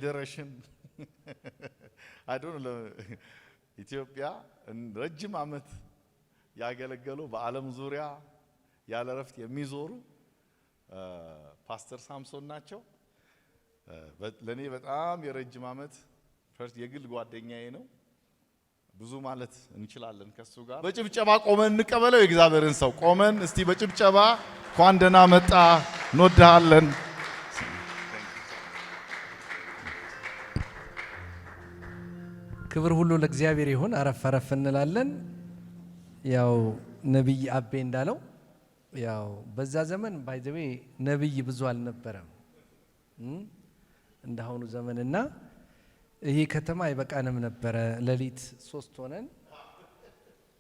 ፌዴሬሽን I don't know ኢትዮጵያ ረጅም ዓመት ያገለገሉ በዓለም ዙሪያ ያለ ረፍት የሚዞሩ ፓስተር ሳምሶን ናቸው። ለኔ በጣም የረጅም ዓመት ፈርስ የግል ጓደኛዬ ነው። ብዙ ማለት እንችላለን ከሱ ጋር። በጭብጨባ ቆመን እንቀበለው የእግዚአብሔርን ሰው። ቆመን እስቲ በጭብጨባ እንኳን ደህና መጣ እንወድሃለን። ክብር ሁሉ ለእግዚአብሔር ይሁን። አረፍ አረፍ እንላለን። ያው ነብይ አቤ እንዳለው ያው በዛ ዘመን ባይዘዌ ነብይ ብዙ አልነበረም እንደሆኑ ዘመንና ይሄ ከተማ አይበቃንም ነበረ። ሌሊት 3 ሆነን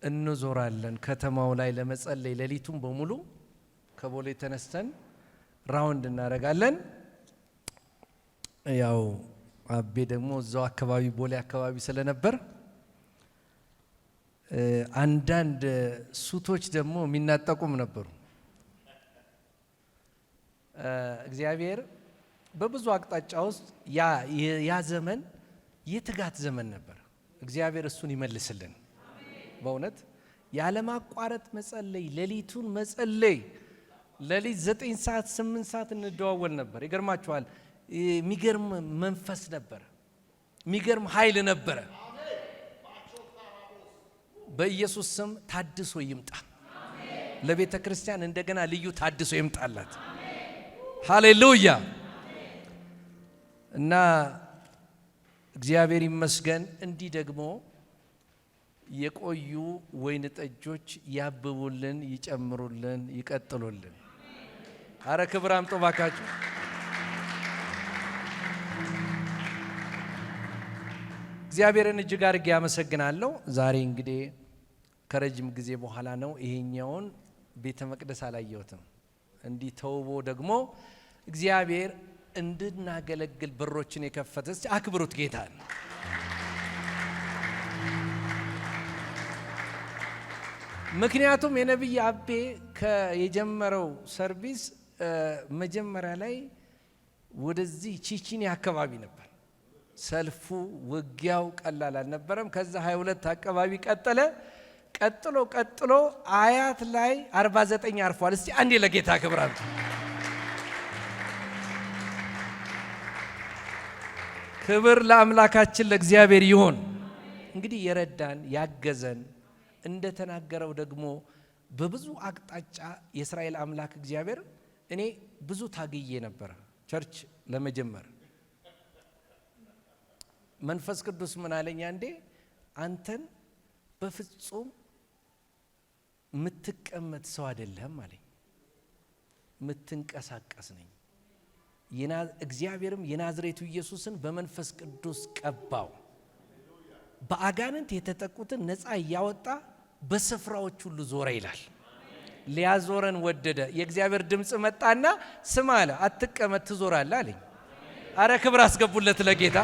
እንዞራለን ከተማው ላይ ለመጸለይ። ሌሊቱን በሙሉ ከቦሌ ተነስተን ራውንድ እናደርጋለን። ያው አቤ ደግሞ እዛው አካባቢ ቦሌ አካባቢ ስለነበር አንዳንድ ሱቶች ደግሞ የሚናጠቁም ነበሩ። እግዚአብሔር በብዙ አቅጣጫ ውስጥ ያ ዘመን የትጋት ዘመን ነበር። እግዚአብሔር እሱን ይመልስልን። በእውነት ያለማቋረጥ መጸለይ፣ ሌሊቱን መጸለይ። ሌሊት 9 ሰዓት 8 ሰዓት እንደዋወል ነበር። ይገርማችኋል። የሚገርም መንፈስ ነበር። የሚገርም ኃይል ነበር። በኢየሱስ ስም ታድሶ ይምጣ። ለቤተ ክርስቲያን እንደገና ልዩ ታድሶ ይምጣላት። ሃሌሉያ። እና እግዚአብሔር ይመስገን። እንዲህ ደግሞ የቆዩ ወይን ጠጆች ያብቡልን፣ ይጨምሩልን፣ ይቀጥሉልን። አረ ክብር አምጡ ባካችሁ። እግዚአብሔርን እጅግ አድርጌ አመሰግናለሁ። ዛሬ እንግዲህ ከረጅም ጊዜ በኋላ ነው። ይሄኛውን ቤተ መቅደስ አላየሁትም። እንዲህ ተውቦ ደግሞ እግዚአብሔር እንድናገለግል በሮችን የከፈተ። እስቲ አክብሩት ጌታን። ምክንያቱም የነብይ አቤ የጀመረው ሰርቪስ መጀመሪያ ላይ ወደዚህ ቺቺኒ አካባቢ ነበር። ሰልፉ ውጊያው ቀላል አልነበረም። ከዛ 22 አካባቢ ቀጥሎ አያት ላይ 49 አርፏል። እስቲ አንዴ ለጌታ ክብር አምጡ። ክብር ለአምላካችን ለእግዚአብሔር ይሁን። እንግዲህ የረዳን ያገዘን እንደተናገረው ደግሞ በብዙ አቅጣጫ የእስራኤል አምላክ እግዚአብሔር እኔ ብዙ ታግዬ ነበር ቸርች ለመጀመር። መንፈስ ቅዱስ ምን አለኝ አንዴ፣ አንተን በፍጹም ምትቀመጥ ሰው አይደለም አለኝ። ምትንቀሳቀስ ነኝ። እግዚአብሔርም የናዝሬቱ ኢየሱስን በመንፈስ ቅዱስ ቀባው። በአጋንንት የተጠቁትን ነፃ እያወጣ በስፍራዎች ሁሉ ዞረ ይላል። ሊያዞረን ወደደ። የእግዚአብሔር ድምፅ መጣና ስማ አለ፣ አትቀመጥ ትዞራለህ አለኝ። አረ ክብር አስገቡለት ለጌታ።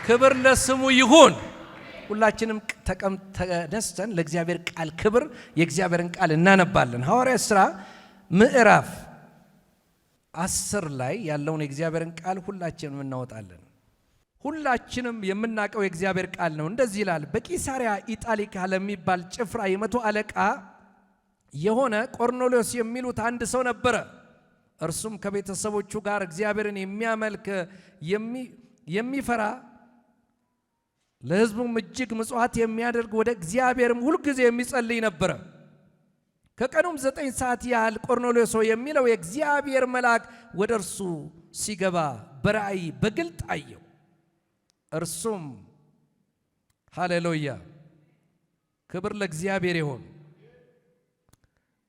ክብር ለስሙ ይሁን። ሁላችንም ተነስተን ለእግዚአብሔር ቃል ክብር የእግዚአብሔርን ቃል እናነባለን። ሐዋርያት ሥራ ምዕራፍ 10 ላይ ያለውን የእግዚአብሔርን ቃል ሁላችንም እናወጣለን። ሁላችንም የምናውቀው የእግዚአብሔር ቃል ነው። እንደዚህ ይላል። በቂሳሪያ ኢጣሊካ ለሚባል ጭፍራ የመቶ አለቃ የሆነ ቆርኔሌዎስ የሚሉት አንድ ሰው ነበረ። እርሱም ከቤተሰቦቹ ጋር እግዚአብሔርን የሚያመልክ የሚፈራ ለሕዝቡም እጅግ ምጽዋት የሚያደርግ ወደ እግዚአብሔርም ሁልጊዜ የሚጸልይ ነበረ። ከቀኑም 9 ሰዓት ያህል ቆርኔሌዎስ የሚለው የእግዚአብሔር መልአክ ወደ እርሱ ሲገባ በራእይ በግልጥ አየው። እርሱም ሃሌሉያ ክብር ለእግዚአብሔር ይሁን።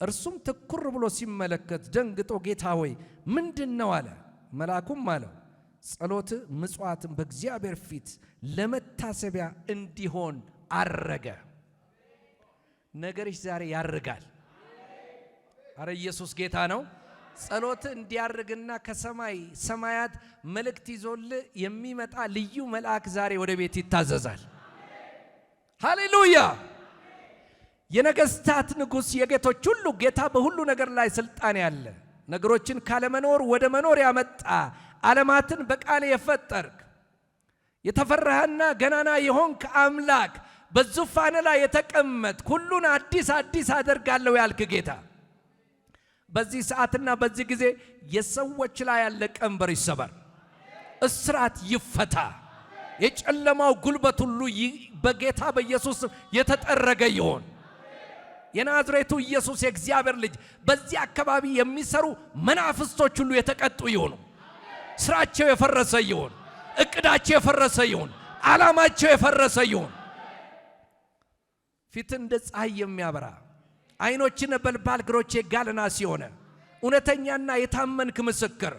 እርሱም ትኩር ብሎ ሲመለከት ደንግጦ ጌታ ሆይ ምንድነው አለ። መልአኩም አለው ጸሎት ምጽዋትን በእግዚአብሔር ፊት ለመታሰቢያ እንዲሆን አረገ። ነገርሽ ዛሬ ያርጋል። አረ ኢየሱስ ጌታ ነው። ጸሎት እንዲያርግና ከሰማይ ሰማያት መልእክት ይዞል የሚመጣ ልዩ መልአክ ዛሬ ወደ ቤት ይታዘዛል። ሃሌሉያ። የነገስታት ንጉስ የጌቶች ሁሉ ጌታ በሁሉ ነገር ላይ ስልጣን ያለ ነገሮችን ካለመኖር ወደ መኖር ያመጣ ዓለማትን በቃል የፈጠርክ የተፈራህና ገናና የሆንክ አምላክ በዙፋን ላይ የተቀመጥ ሁሉን አዲስ አደርጋለሁ ያልክ ጌታ በዚህ ሰዓትና በዚህ ጊዜ የሰዎች ላይ ያለ ቀንበር ይሰበር፣ እስራት ይፈታ፣ የጨለማው ጉልበት ሁሉ በጌታ በኢየሱስ የተጠረገ ይሆን። የናዝሬቱ ኢየሱስ የእግዚአብሔር ልጅ በዚህ አካባቢ የሚሰሩ መናፍስቶች ሁሉ የተቀጡ ይሆኑ። ስራቸው የፈረሰ ይሆን፣ እቅዳቸው የፈረሰ ይሆን፣ ዓላማቸው የፈረሰ ይሆን። ፊት እንደ ፀሐይ የሚያበራ አይኖች ነበልባል እግሮች ጋለ ናስ የሆነ እውነተኛና የታመንክ ምስክር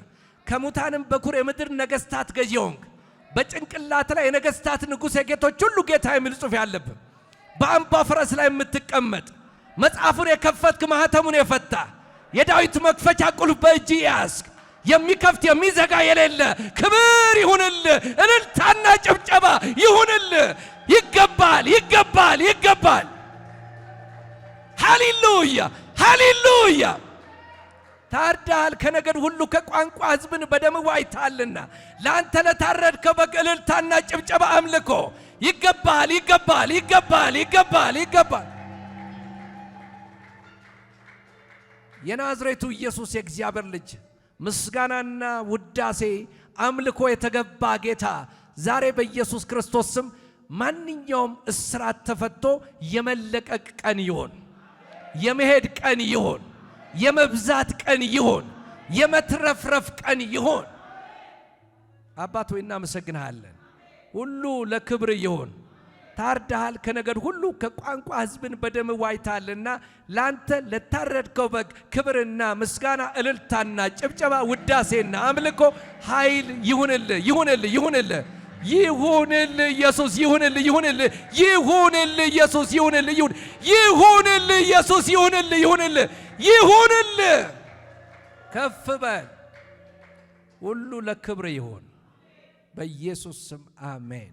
ከሙታንም በኩር የምድር ነገስታት ገዢ ሆንክ። በጭንቅላት ላይ የነገስታት ንጉሥ የጌቶች ሁሉ ጌታ የሚል ጽሑፍ ያለብህ በአምባ ፈረስ ላይ የምትቀመጥ መጽሐፉን የከፈትክ ማህተሙን የፈታ የዳዊት መክፈቻ ቁልፍ በእጅ ያዝክ የሚከፍት የሚዘጋ የሌለ ክብር ይሁንልህ፣ እልልታና ጭብጨባ ይሁንልህ። ይገባል፣ ይገባል፣ ይገባል። ሃሌሉያ፣ ሃሌሉያ። ታርዳል ከነገድ ሁሉ ከቋንቋ ሕዝብን በደም ዋጅተሃልና ለአንተ ለታረድከው በግ እልልታና ጭብጨባ አምልኮ ይገባል፣ ይገባል፣ ይገባል፣ ይገባል፣ ይገባል። የናዝሬቱ ኢየሱስ የእግዚአብሔር ልጅ ምስጋናና ውዳሴ አምልኮ የተገባ ጌታ ዛሬ በኢየሱስ ክርስቶስ ስም ማንኛውም እስራት ተፈቶ የመለቀቅ ቀን ይሆን፣ የመሄድ ቀን ይሆን፣ የመብዛት ቀን ይሆን፣ የመትረፍረፍ ቀን ይሆን። አባት ሆይ እናመሰግንሃለን። ሁሉ ለክብር ይሆን። ታርዳሃል ከነገድ ሁሉ ከቋንቋ ሕዝብን በደም ዋጅተሃልና ላንተ ለታረድከው በግ ክብርና ምስጋና እልልታና ጭብጨባ ውዳሴና አምልኮ ኃይል ይሁንልህ፣ ይሁንልህ፣ ይሁንልህ፣ ይሁንልህ ኢየሱስ፣ ይሁንልህ፣ ይሁንልህ፣ ይሁንልህ ኢየሱስ፣ ይሁንልህ፣ ይሁንልህ ኢየሱስ፣ ይሁንልህ፣ ይሁንልህ፣ ይሁንልህ። ከፍ በል። ሁሉ ለክብር ይሁን በኢየሱስ ስም አሜን።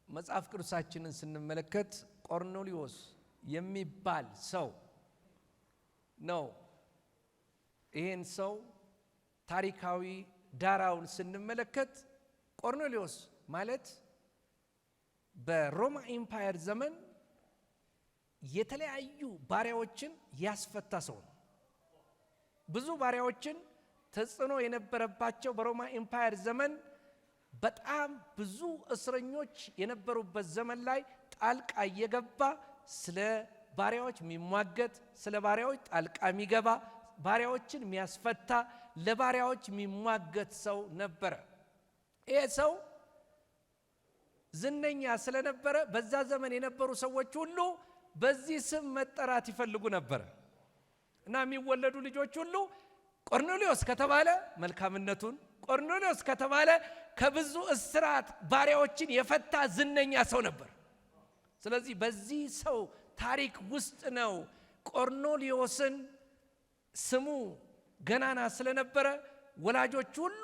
መጽሐፍ ቅዱሳችንን ስንመለከት ቆርኔሌዎስ የሚባል ሰው ነው። ይህን ሰው ታሪካዊ ዳራውን ስንመለከት ቆርኔሌዎስ ማለት በሮማ ኢምፓየር ዘመን የተለያዩ ባሪያዎችን ያስፈታ ሰው ነው። ብዙ ባሪያዎችን ተጽዕኖ የነበረባቸው በሮማ ኢምፓየር ዘመን በጣም ብዙ እስረኞች የነበሩበት ዘመን ላይ ጣልቃ እየገባ ስለ ባሪያዎች የሚሟገት፣ ስለ ባሪያዎች ጣልቃ የሚገባ፣ ባሪያዎችን የሚያስፈታ፣ ለባሪያዎች የሚሟገት ሰው ነበረ። ይሄ ሰው ዝነኛ ስለነበረ በዛ ዘመን የነበሩ ሰዎች ሁሉ በዚህ ስም መጠራት ይፈልጉ ነበር እና የሚወለዱ ልጆች ሁሉ ቆርኔሌዎስ ከተባለ መልካምነቱን፣ ቆርኔሌዎስ ከተባለ ከብዙ እስራት ባሪያዎችን የፈታ ዝነኛ ሰው ነበር። ስለዚህ በዚህ ሰው ታሪክ ውስጥ ነው ቆርኔሌዎስን ስሙ ገናና ስለነበረ ወላጆች ሁሉ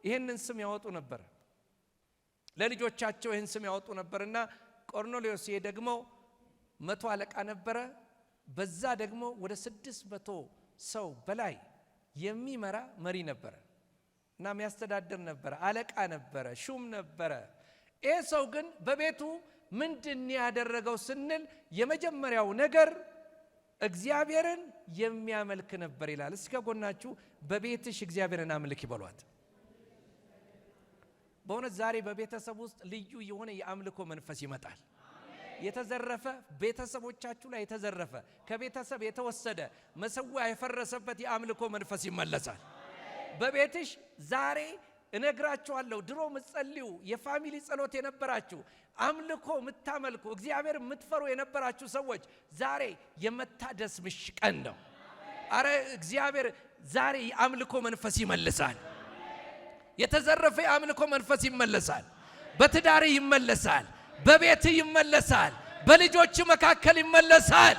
ይህንን ስም ያወጡ ነበር፣ ለልጆቻቸው ይህን ስም ያወጡ ነበርና ቆርኔሌዎስ ይሄ ደግሞ 100 አለቃ ነበረ። በዛ ደግሞ ወደ 600 ሰው በላይ የሚመራ መሪ ነበረ እና የሚያስተዳድር ነበረ፣ አለቃ ነበረ፣ ሹም ነበረ። ይሄ ሰው ግን በቤቱ ምንድን ያደረገው ስንል የመጀመሪያው ነገር እግዚአብሔርን የሚያመልክ ነበር ይላል። እስከ ጎናችሁ በቤትሽ እግዚአብሔርን አምልክ ይበሏት። በእውነት ዛሬ በቤተሰብ ውስጥ ልዩ የሆነ የአምልኮ መንፈስ ይመጣል። የተዘረፈ ቤተሰቦቻችሁ ላይ የተዘረፈ ከቤተሰብ የተወሰደ መሰዊያ የፈረሰበት የአምልኮ መንፈስ ይመለሳል። በቤትሽ ዛሬ እነግራችኋለሁ። ድሮ ምትጸልዩ የፋሚሊ ጸሎት የነበራችሁ አምልኮ ምታመልኩ እግዚአብሔር ምትፈሩ የነበራችሁ ሰዎች ዛሬ የመታደስ ቀን ነው። አረ እግዚአብሔር ዛሬ የአምልኮ መንፈስ ይመልሳል። የተዘረፈ የአምልኮ መንፈስ ይመለሳል። በትዳር ይመለሳል፣ በቤት ይመለሳል፣ በልጆች መካከል ይመለሳል።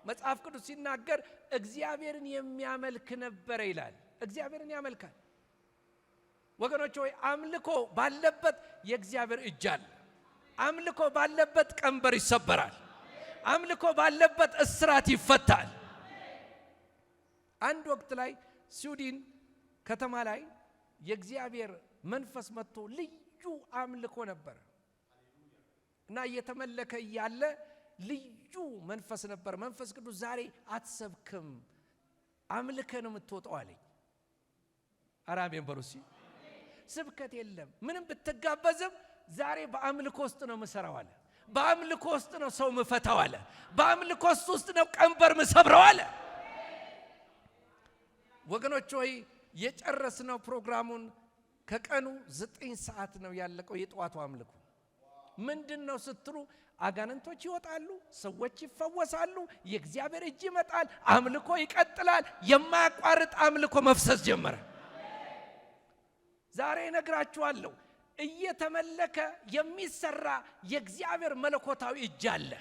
መጽሐፍ ቅዱስ ሲናገር እግዚአብሔርን የሚያመልክ ነበረ ይላል። እግዚአብሔርን ያመልካል። ወገኖች ሆይ አምልኮ ባለበት የእግዚአብሔር እጅ አለ። አምልኮ ባለበት ቀንበር ይሰበራል። አምልኮ ባለበት እስራት ይፈታል። አንድ ወቅት ላይ ስዊድን ከተማ ላይ የእግዚአብሔር መንፈስ መጥቶ ልዩ አምልኮ ነበር እና እየተመለከ ያለ ልዩ መንፈስ ነበር። መንፈስ ቅዱስ ዛሬ አትሰብክም አምልከህ ነው የምትወጣው አለኝ። አራሜን በሩሲ ስብከት የለም ምንም ብትጋበዝም ዛሬ በአምልኮ ውስጥ ነው የምሰራው አለ። በአምልኮ ውስጥ ነው ሰው ምፈታው አለ። በአምልኮ ውስጥ ነው ቀንበር ምሰብረው አለ። ወገኖች ሆይ የጨረስነው ፕሮግራሙን ከቀኑ 9 ሰዓት ነው ያለቀው። የጠዋቱ አምልኮ ምንድነው ስትሉ አጋንንቶች ይወጣሉ፣ ሰዎች ይፈወሳሉ፣ የእግዚአብሔር እጅ ይመጣል፣ አምልኮ ይቀጥላል። የማያቋርጥ አምልኮ መፍሰስ ጀመረ። ዛሬ ነግራችኋለሁ እየተመለከ የሚሰራ የእግዚአብሔር መለኮታዊ እጅ አለ።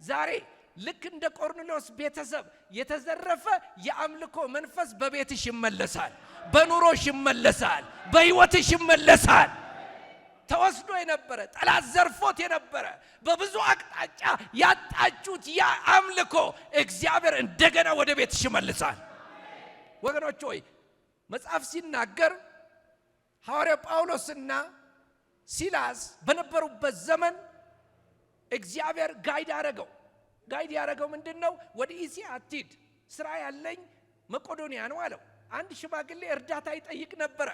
ዛሬ ልክ እንደ ቆርኔሌዎስ ቤተሰብ የተዘረፈ የአምልኮ መንፈስ በቤትሽ ይመለሳል፣ በኑሮሽ ይመለሳል፣ በሕይወትሽ ይመለሳል። ተወስዶ የነበረ ጠላት ዘርፎት የነበረ በብዙ አቅጣጫ ያጣችሁት ያ አምልኮ እግዚአብሔር እንደገና ወደ ቤትሽ ይመልሳል። ወገኖች ሆይ መጽሐፍ ሲናገር ሐዋርያው ጳውሎስና ሲላስ በነበሩበት ዘመን እግዚአብሔር ጋይድ ያደረገው ምንድነው? ወደ እስያ አትሂድ፣ ስራ ያለኝ መቄዶንያ ነው አለው። አንድ ሽማግሌ እርዳታ ይጠይቅ ነበረ።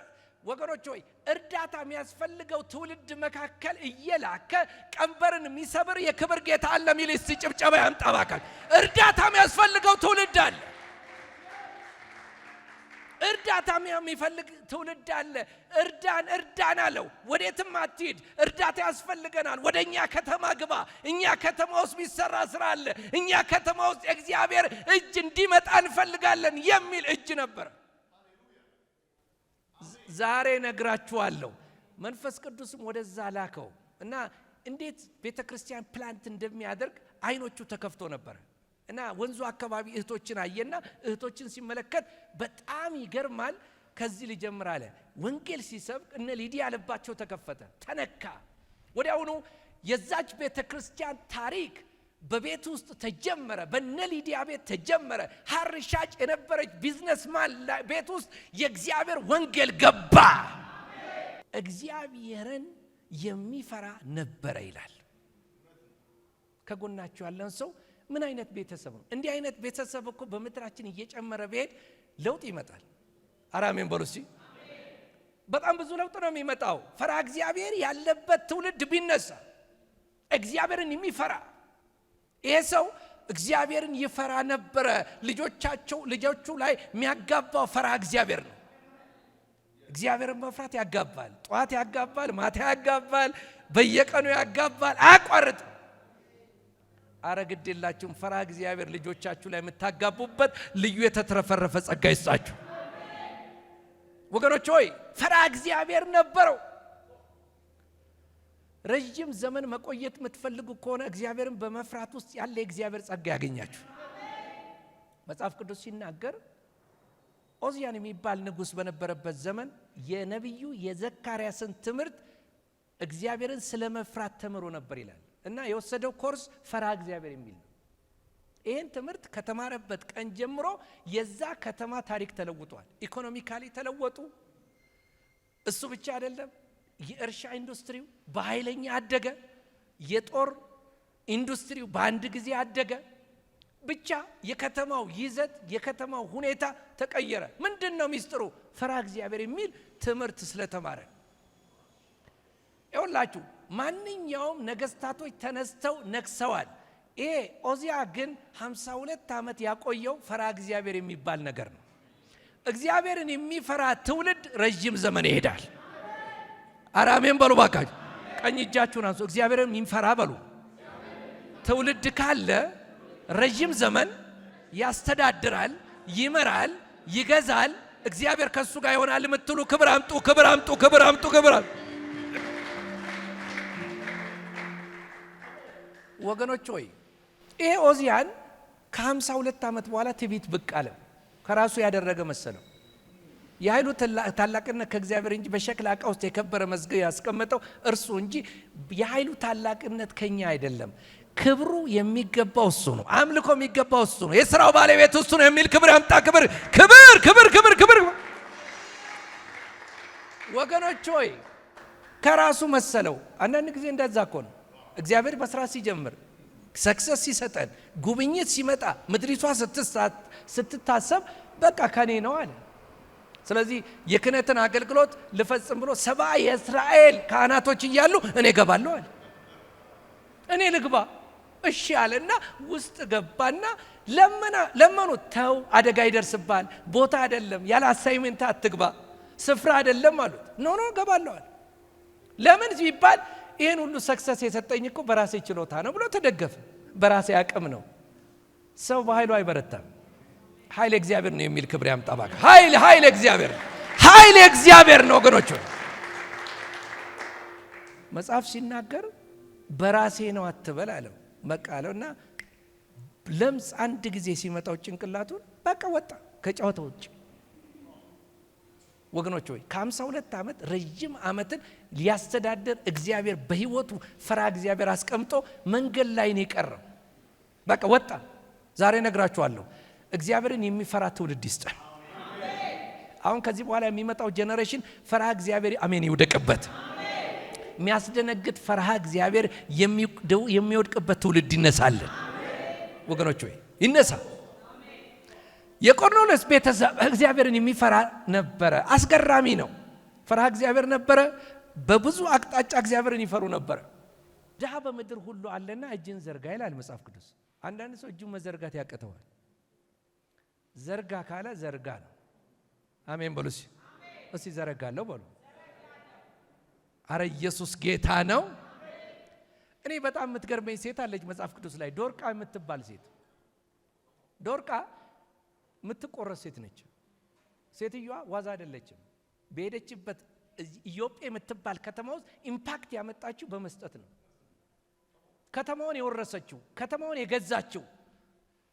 ወገኖች ሆይ እርዳታ የሚያስፈልገው ትውልድ መካከል እየላከ ቀንበርን የሚሰብር የክብር ጌታ አለ የሚል እስቲ ጭብጨባ ያምጣባካል። እርዳታ የሚያስፈልገው ትውልድ አለ። እርዳታ የሚፈልግ ትውልድ አለ። እርዳን አለው። ወዴትም አትሂድ፣ እርዳታ ያስፈልገናል። ወደኛ ከተማ ግባ፣ እኛ ከተማ ውስጥ የሚሰራ ስራ አለ፣ እኛ ከተማ ውስጥ እግዚአብሔር እጅ እንዲመጣ እንፈልጋለን የሚል እጅ ነበር። ዛሬ ነግራችኋለሁ መንፈስ ቅዱስም ወደዛ ላከው እና እንዴት ቤተክርስቲያን ፕላንት እንደሚያደርግ አይኖቹ ተከፍቶ ነበር እና ወንዙ አካባቢ እህቶችን አየና እህቶችን ሲመለከት በጣም ይገርማል። ከዚህ ሊጀምር አለ። ወንጌል ሲሰብክ እነ ሊዲያ ልባቸው ተከፈተ፣ ተነካ። ወዲያውኑ የዛች ቤተክርስቲያን ታሪክ በቤት ውስጥ ተጀመረ። በነ ሊዲያ ቤት ተጀመረ። ሐር ሻጭ የነበረች ቢዝነስማን ቤት ውስጥ የእግዚአብሔር ወንጌል ገባ። እግዚአብሔርን የሚፈራ ነበረ ይላል። ከጎናችሁ ያለን ሰው ምን አይነት ቤተሰብ ነው? እንዲህ አይነት ቤተሰብ እኮ በምድራችን እየጨመረ ቢሄድ ለውጥ ይመጣል። አራሜን በሉሲ። በጣም ብዙ ለውጥ ነው የሚመጣው። ፈራ እግዚአብሔር ያለበት ትውልድ ቢነሳ እግዚአብሔርን የሚፈራ ይሄ ሰው እግዚአብሔርን ይፈራ ነበረ። ልጆቹ ላይ የሚያጋባው ፈራ እግዚአብሔር ነው። እግዚአብሔርን መፍራት ያጋባል። ጧት ያጋባል፣ ማታ ያጋባል፣ በየቀኑ ያጋባል፣ አያቋርጥም። አረግድላችሁም ፈራ እግዚአብሔር ልጆቻችሁ ላይ የምታጋቡበት ልዩ የተትረፈረፈ ጸጋ ይስጣችሁ። ወገኖች ሆይ ፈራ እግዚአብሔር ነበረው። ረጅም ዘመን መቆየት የምትፈልጉ ከሆነ እግዚአብሔርን በመፍራት ውስጥ ያለ የእግዚአብሔር ጸጋ ያገኛችሁ። መጽሐፍ ቅዱስ ሲናገር ኦዚያን የሚባል ንጉሥ በነበረበት ዘመን የነቢዩ የዘካርያስን ትምህርት እግዚአብሔርን ስለመፍራት ተምሮ ነበር ይላል እና የወሰደው ኮርስ ፈራ እግዚአብሔር የሚል ነው። ይህን ትምህርት ከተማረበት ቀን ጀምሮ የዛ ከተማ ታሪክ ተለውጧል። ኢኮኖሚካሊ ተለወጡ። እሱ ብቻ አይደለም፣ የእርሻ ኢንዱስትሪው በኃይለኛ አደገ። የጦር ኢንዱስትሪው በአንድ ጊዜ አደገ። ብቻ የከተማው ይዘት የከተማው ሁኔታ ተቀየረ። ምንድነው ሚስጥሩ? ፈራ እግዚአብሔር የሚል ትምህርት ስለተማረ። ይኸውላችሁ ማንኛውም ነገስታቶች ተነስተው ነግሰዋል። ይሄ ኦዚያ ግን 52 ዓመት ያቆየው ፈራ እግዚአብሔር የሚባል ነገር ነው። እግዚአብሔርን የሚፈራ ትውልድ ረጅም ዘመን ይሄዳል። አራሜን በሉ ባካችሁ። ቀኝ እጃችሁን አንሱ። እግዚአብሔርን የሚፈራ በሉ። ትውልድ ካለ ረጅም ዘመን ያስተዳድራል፣ ይመራል፣ ይገዛል። እግዚአብሔር ከሱ ጋር ይሆናል የምትሉ ክብር አምጡ፣ ክብር አምጡ፣ ክብር አምጡ፣ ክብር አምጡ። ወገኖች ሆይ ይሄ ኦዚያን ከ52 ዓመት በኋላ ትዕቢት ብቅ አለ። ከራሱ ያደረገ መሰለው። የኃይሉ ታላቅነት ከእግዚአብሔር እንጂ በሸክላ ዕቃ ውስጥ የከበረ መዝገብ ያስቀመጠው እርሱ እንጂ የኃይሉ ታላቅነት ከኛ አይደለም። ክብሩ የሚገባው እሱ ነው። አምልኮ የሚገባው እሱ ነው። የሥራው ባለቤት እሱ ነው የሚል ክብር ያምጣ። ክብር ክብር ክብር ክብር ክብር። ወገኖች ሆይ ከራሱ መሰለው። አንዳንድ ጊዜ እንደዛ እኮ ነው። እግዚአብሔር በስራ ሲጀምር፣ ሰክሰስ ሲሰጠን፣ ጉብኝት ሲመጣ፣ ምድሪቷ ስትታሰብ በቃ ከኔ ነው አለ። ስለዚህ የክህነትን አገልግሎት ልፈጽም ብሎ 70 የእስራኤል ካህናቶች እያሉ እኔ ገባለሁ አለ። እኔ ልግባ እሺ አለና ውስጥ ገባና ለመኑት። ተው አደጋ ይደርስባል፣ ቦታ አይደለም፣ ያለ አሳይመንት አትግባ፣ ስፍራ አይደለም አሉት። ኖ ገባለሁ አለ። ለምን ሲባል ይሄን ሁሉ ሰክሰስ የሰጠኝ እኮ በራሴ ችሎታ ነው ብሎ ተደገፈ። በራሴ አቅም ነው። ሰው በኃይሉ አይበረታም። ኃይል እግዚአብሔር ነው የሚል ክብር ያምጣ ባክ። ኃይል እግዚአብሔር ነው። ኃይል እግዚአብሔር ነው ወገኖች። መጽሐፍ ሲናገር በራሴ ነው አትበል አለው። በቃ አለውና ለምጽ አንድ ጊዜ ሲመጣው ጭንቅላቱን በቃ ወጣ ከጨዋታው ውጭ። ወገኖች ሆይ ከ52 ዓመት ረጅም ዓመትን ሊያስተዳድር እግዚአብሔር በህይወቱ ፈራ እግዚአብሔር አስቀምጦ መንገድ ላይ ነው የቀረው። በቃ ወጣ። ዛሬ ነግራችኋለሁ፣ እግዚአብሔርን የሚፈራ ትውልድ ይስጠን። አሁን ከዚህ በኋላ የሚመጣው ጄኔሬሽን ፈራ እግዚአብሔር አሜን ይውደቅበት። የሚያስደነግጥ ፈራ እግዚአብሔር የሚወድቅበት ትውልድ ይነሳልን። ወገኖች ሆይ ይነሳ። የቆርኔሌዎስ ቤተሰብ እግዚአብሔርን የሚፈራ ነበረ። አስገራሚ ነው። ፈራ እግዚአብሔር ነበረ። በብዙ አቅጣጫ እግዚአብሔርን ይፈሩ ነበረ። ድሃ በምድር ሁሉ አለና እጅን ዘርጋ ይላል መጽሐፍ ቅዱስ። አንዳንድ ሰው እጁን መዘርጋት ያቀተዋል። ዘርጋ ካለ ዘርጋ ነው። አሜን በሉ እስቲ ዘረጋለሁ በሉ። አረ ኢየሱስ ጌታ ነው። እኔ በጣም የምትገርመኝ ሴት አለች መጽሐፍ ቅዱስ ላይ፣ ዶርቃ የምትባል ሴት። ዶርቃ የምትቆረስ ሴት ነች። ሴትዮዋ ዋዛ አይደለችም። በሄደችበት ኢዮጴ የምትባል ከተማ ውስጥ ኢምፓክት ያመጣችው በመስጠት ነው። ከተማውን የወረሰችው፣ ከተማውን የገዛችው፣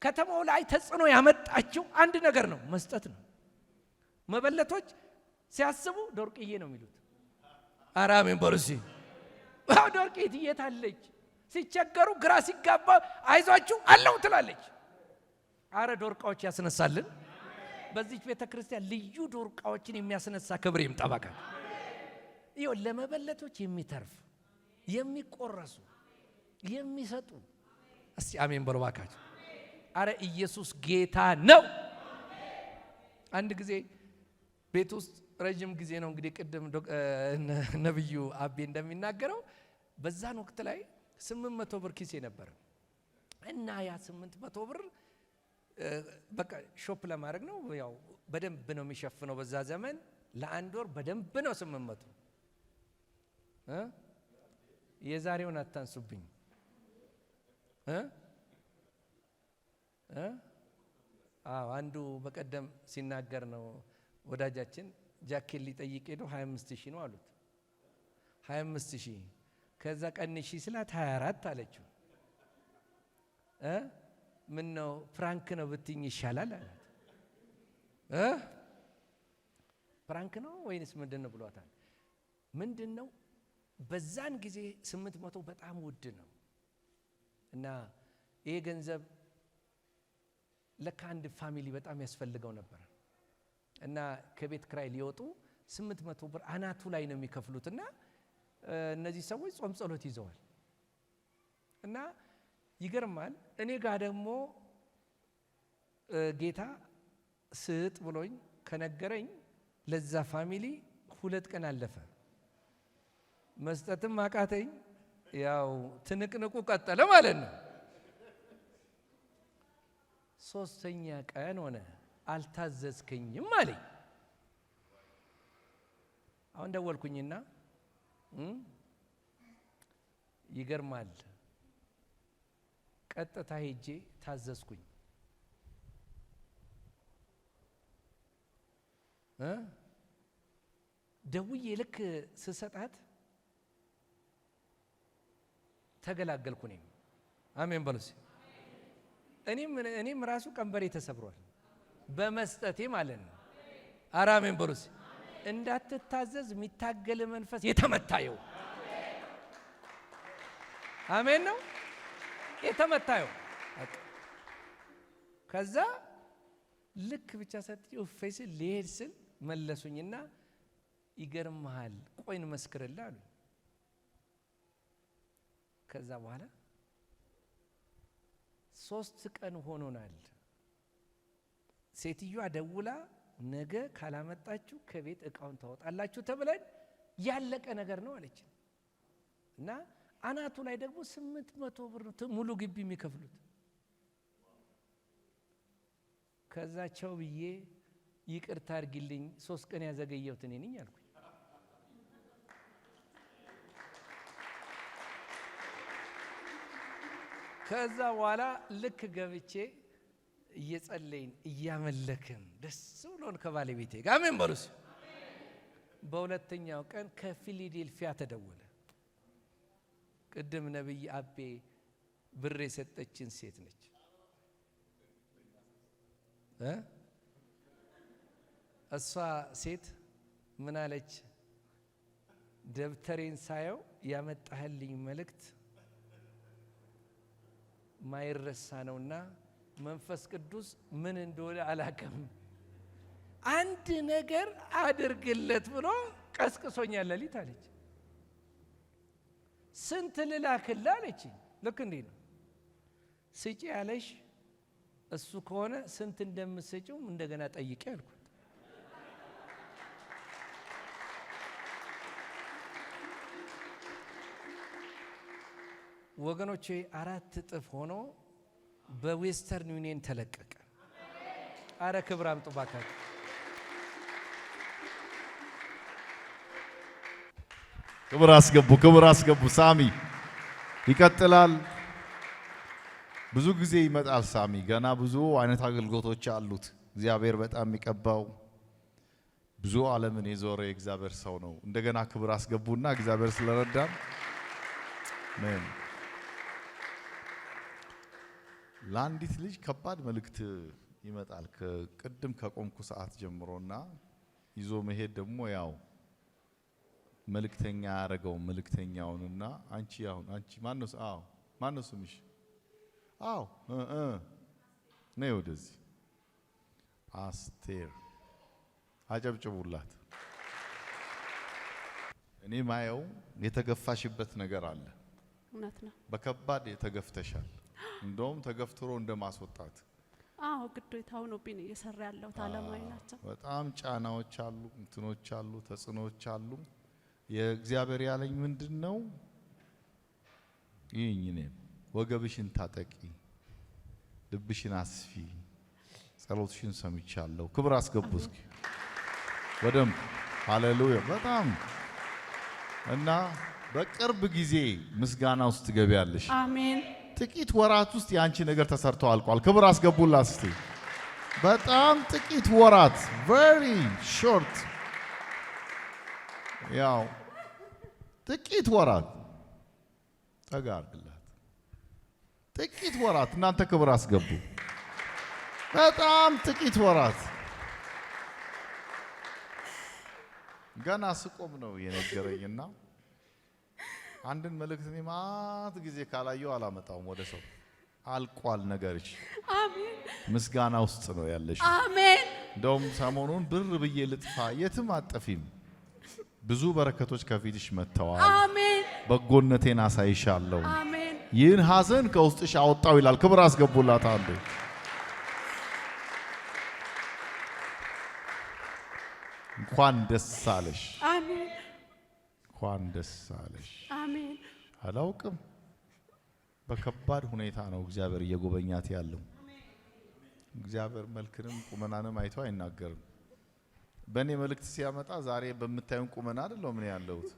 ከተማው ላይ ተጽዕኖ ያመጣችው አንድ ነገር ነው፣ መስጠት ነው። መበለቶች ሲያስቡ ዶርቅዬ ነው የሚሉት። አራሜን በርሲ ዶርቄት የታለች? ሲቸገሩ ግራ ሲጋባ አይዟችሁ አለው ትላለች። አረ ዶርቃዎች ያስነሳልን። በዚህ ቤተክርስቲያን ልዩ ዶርቃዎችን የሚያስነሳ ክብር ይምጣባካ። ይኸው ለመበለቶች የሚተርፍ የሚቆረሱ የሚሰጡ እስቲ አሜን በሉ ባካችሁ። አረ ኢየሱስ ጌታ ነው። አንድ ጊዜ ቤት ውስጥ ረጅም ጊዜ ነው እንግዲህ ቅድም ነብዩ አቤ እንደሚናገረው በዛን ወቅት ላይ 800 ብር ኪሴ ነበር እና ያ 800 ብር በቃ ሾፕ ለማድረግ ነው። ያው በደንብ ነው የሚሸፍነው በዛ ዘመን ለአንድ ወር በደንብ ነው 800 የዛሬውን አታንሱብኝ። አንዱ በቀደም ሲናገር ነው ወዳጃችን ጃኬት ሊጠይቅ ሄዶ 25000 ነው አሉት። 25000 ከዛ ቀንሺ ስላት 24 አለችው። ምን ነው ፍራንክ ነው ብትኝ ይሻላል አላት። ፍራንክ ነው ወይንስ ምንድነው ብሏታል። ምንድነው በዛን ጊዜ 800 በጣም ውድ ነው እና ይሄ ገንዘብ ለካንድ ፋሚሊ በጣም ያስፈልገው ነበር እና ከቤት ክራይ ሊወጡ 800 ብር አናቱ ላይ ነው የሚከፍሉትና እነዚህ ሰዎች ጾም ጸሎት ይዘዋል እና ይገርማል። እኔ ጋር ደግሞ ጌታ ስጥ ብሎኝ ከነገረኝ ለዛ ፋሚሊ 2 ቀን አለፈ። መስጠትም አቃተኝ። ያው ትንቅንቁ ቀጠለ ማለት ነው። 3ኛ ቀን ሆነ አልታዘዝከኝም አለኝ። አሁን ደወልኩኝና ይገርማል ቀጥታ ሄጄ ታዘዝኩኝ። ደውዬ ልክ ስሰጣት ተገላገልኩ። ነኝ አሜን በሉስ። እኔም ራሱ ቀንበሬ ተሰብሯል በመስጠቴ ማለት ነው። አራሜን በሩስ እንዳትታዘዝ የሚታገል መንፈስ የተመታየው አሜን ነው የተመታየው። ከዛ ልክ ብቻ ሰጥቼው ፌስ ሊሄድ ስል መለሱኝና ይገርምሃል ቆይን መስክርልህ አሉ። ከዛ በኋላ 3 ቀን ሆኖናል። ሴትዮዋ ደውላ ነገ ካላመጣችሁ ከቤት እቃውን ታወጣላችሁ ተብለን ያለቀ ነገር ነው አለች። እና አናቱ ላይ ደግሞ 800 ብር ሙሉ ግቢ የሚከፍሉት። ከዛቸው ብዬ ይቅርታ አድርጊልኝ 3 ቀን ያዘገየሁት እኔ ነኝ አልኩኝ። ከዛ በኋላ ልክ ገብቼ እየጸለይን እያመለክን ደስ ብሎን ከባለቤቴ ጋር አሜን በሉስ። በሁለተኛው ቀን ከፊላዴልፊያ ተደወለ። ቅድም ነብይ አቤ ብር የሰጠችን ሴት ነች። እሷ ሴት ምን አለች? ደብተሬን ሳየው ያመጣህልኝ መልእክት ማይረሳ ነውና መንፈስ ቅዱስ ምን እንደሆነ አላውቅም፣ አንድ ነገር አድርግለት ብሎ ቀስቅሶኛል ሌሊት አለች። ስንት ልላክልህ አለች። ልክ እንዴ ነው ስጪ ያለሽ እሱ ከሆነ ስንት እንደምትሰጪው እንደገና ጠይቄ አልኩት። ወገኖቼ 4 እጥፍ ሆኖ በዌስተርን ዩኒየን ተለቀቀ። አረ ክብር አምጡ ባካችሁ። ክብር አስገቡ። ሳሚ ይቀጥላል። ብዙ ጊዜ ይመጣል ሳሚ። ገና ብዙ አይነት አገልግሎቶች አሉት። እግዚአብሔር በጣም የሚቀባው ብዙ ዓለምን የዞረ የእግዚአብሔር ሰው ነው። እንደገና ክብር አስገቡና እግዚአብሔር ስለረዳን አሜን። ለአንዲት ልጅ ከባድ መልእክት ይመጣል ቅድም ከቆምኩ ሰዓት ጀምሮና ይዞ መሄድ ደግሞ ያው መልእክተኛ ያረጋው መልእክተኛውንና አንቺ ማነው ስምሽ? ነይ ወደዚህ አስቴር አጨብጭቡላት። እኔ ማየው የተገፋሽበት ነገር አለ። እውነት ነው። በከባድ የተገፍተሻል። እንደውም ተገፍትሮ እንደማስወጣት ግዴታው ነው ቢን እየሰራ ያለው ታለማይ ናቸው። በጣም ጫናዎች አሉ፣ እንትኖች አሉ፣ ተጽዕኖዎች አሉ። የእግዚአብሔር ያለኝ ምንድነው? ይህኝ ወገብሽን ታጠቂ፣ ልብሽን አስፊ፣ ጸሎትሽን ሰምቻለሁ። ክብር አስገቡ እስኪ በደንብ ሃሌሉያ። በጣም እና በቅርብ ጊዜ ምስጋና ውስጥ ትገቢያለሽ። አሜን። ጥቂት ወራት ውስጥ ያንቺ ነገር ተሰርቶ አልቋል። ክብር አስገቡላት እስቲ። በጣም ጥቂት ወራት very short ያው ጥቂት ወራት ጠጋ አድርግላት። ጥቂት ወራት እናንተ ክብር አስገቡ። በጣም ጥቂት ወራት ገና ስቆም ነው የነገረኝና አንድን መልእክት እኔ ማት ጊዜ ካላየው አላመጣውም ወደ ሰው። አልቋል ነገርሽ። አሜን። ምስጋና ውስጥ ነው ያለሽ። አሜን። እንደውም ሰሞኑን ብር ብዬ ልጥፋ የትም አጠፊም። ብዙ በረከቶች ከፊትሽ መጥተዋል። አሜን። በጎነቴን አሳይሻለሁ። አሜን። ይህን ሐዘን ከውስጥሽ አወጣው ይላል። ክብር አስገቡላት አንዴ። እንኳን ደስ አለሽ። አሜን። እንኳን ደስ አለሽ። አሜን። አላውቅም በከባድ ሁኔታ ነው እግዚአብሔር እየጎበኛት ያለው። እግዚአብሔር መልክንም ቁመናንም አይቶ አይናገርም። በእኔ መልእክት ሲያመጣ ዛሬ በምታዩን ቁመና አይደለም ምን ያለሁት።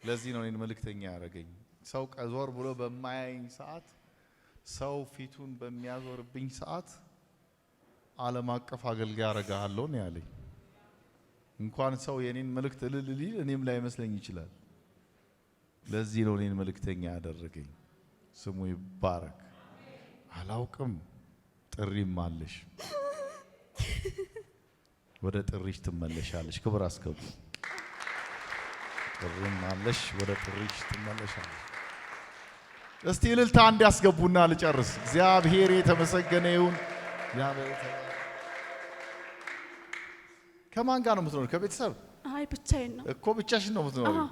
ለዚህ ነው እኔን መልእክተኛ ያደረገኝ። ሰው ቀዞር ብሎ በማያየኝ ሰዓት፣ ሰው ፊቱን በሚያዞርብኝ ሰዓት ዓለም አቀፍ አገልጋይ አደርግሃለሁ ነው ያለኝ። እንኳን ሰው የኔን መልእክት እልል እኔም ላይ መስለኝ ይችላል። ለዚህ ነው እኔን መልእክተኛ ያደረገኝ። ስሙ ይባረክ። አላውቅም ጥሪም አለሽ። ወደ ጥሪሽ ትመለሻለሽ። ክብር አስገቡ። ጥሪም አለሽ፣ ወደ ጥሪሽ ትመለሻለሽ። እስቲ እልልታ እንዲያስገቡና ልጨርስ። እግዚአብሔር የተመሰገነ ይሁን። ከማን ጋር ነው የምትኖሪው? ከቤተሰብ? አይ ብቻዬን ነው እኮ ብቻሽን ነው የምትኖሪው?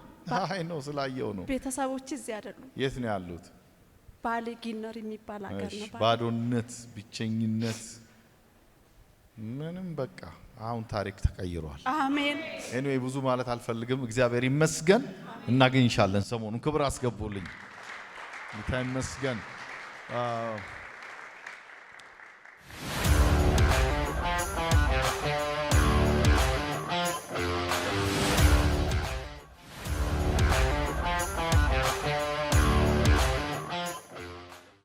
አይ ነው ስላየው ነው። ቤተሰቦች እዚህ አይደሉም። የት ነው ያሉት? ባሌ ጊነር የሚባል ሀገር ነው። ባዶነት፣ ብቸኝነት ምንም በቃ አሁን ታሪክ ተቀይሯል። አሜን። ኤኒዌይ ብዙ ማለት አልፈልግም። እግዚአብሔር ይመስገን። እናገኝሻለን ሰሞኑን። ክብር አስገቡልኝ። ጌታ ይመስገን።